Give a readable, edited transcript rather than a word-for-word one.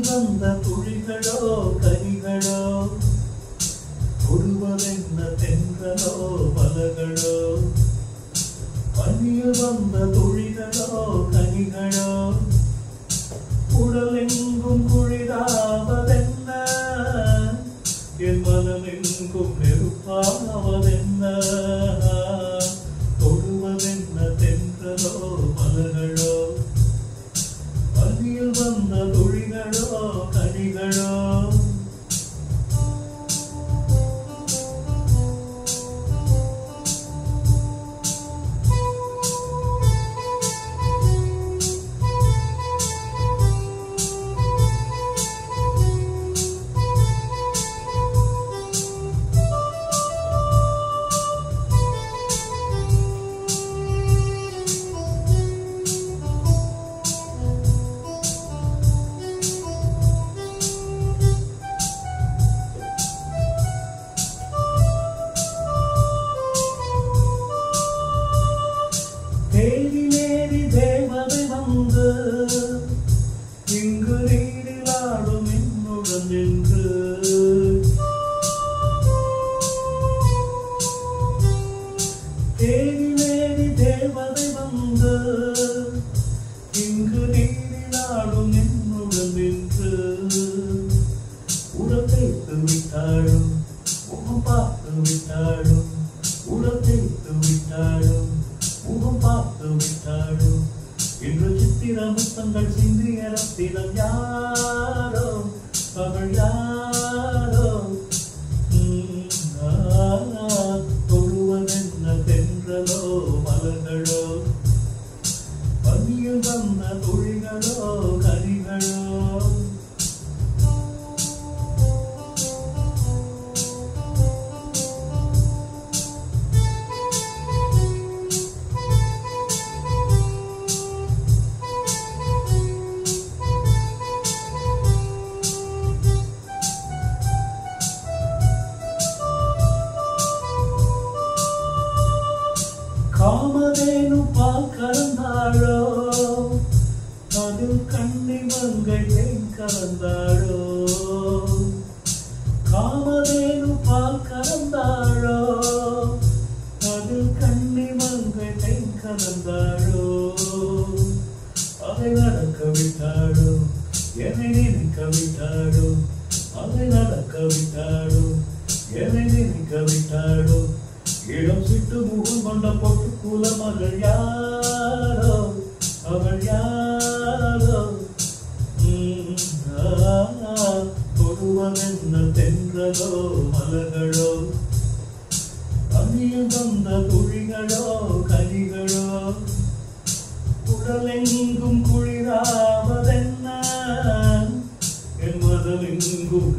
பனியில் வந்த துளிகளோ கனிகளோ தொடுவதென்ன தென்றலோ மலர்களோ பனியில் வந்த துளிகளோ கனிகளோ உடலெங்கும் குளிராவதென்ன என் மனமெங்கும் நெருப்பாவதென்ன தொடுவதென்ன தென்றலோ மலர்களோ பனியில் வந்த துளிகளோ கனிகளோ தேடி நேரி தேவதை வந்து இங்கு நீரிலாடும் என்னுடன் நின்று தேடி நேரி தேவதை வந்து இங்கு நீரிலாடும் என்னுடன் நின்று உடல் தேய்த்து விட்டாடும் முகம் பார்த்து விட்டாடும் உடல் தேய்த்து விட்டாடும் முகம் பார்த்து விட்டாடும் இன்று சித்திர முத்தங்கள் சிந்திய ரத்தினம் யாரோ அவள் யாரோ தொழுவதென்ன தென்றலோ மலர்களோ பனியில் வந்த துளிகளோ கனிகளோ காமதேனு பால் கலந்தாளோ அதில் கண்ணி மங்கை தேன் கலந்தாளோ காமதேனு பால் கலந்தாளோ அதில் கண்ணி மங்கை தேன் கலந்தாளோ அதை நடக்க விட்டாளோ என்னை நினைக்க விட்டாளோ அதை நடக்க விட்டாளோ என்னை நினைக்க விட்டாளோ இளம் சிட்டு முகம் கொண்ட பொட்டு குல மகள் யாரோ அவள் யாரோ தொடுவதென்ன தென்றலோ மலர்களோ பனியில் வந்த துளிகளோ கனிகளோ உடலெங்கும் குளிராவதென்ன என் மனமெங்கும்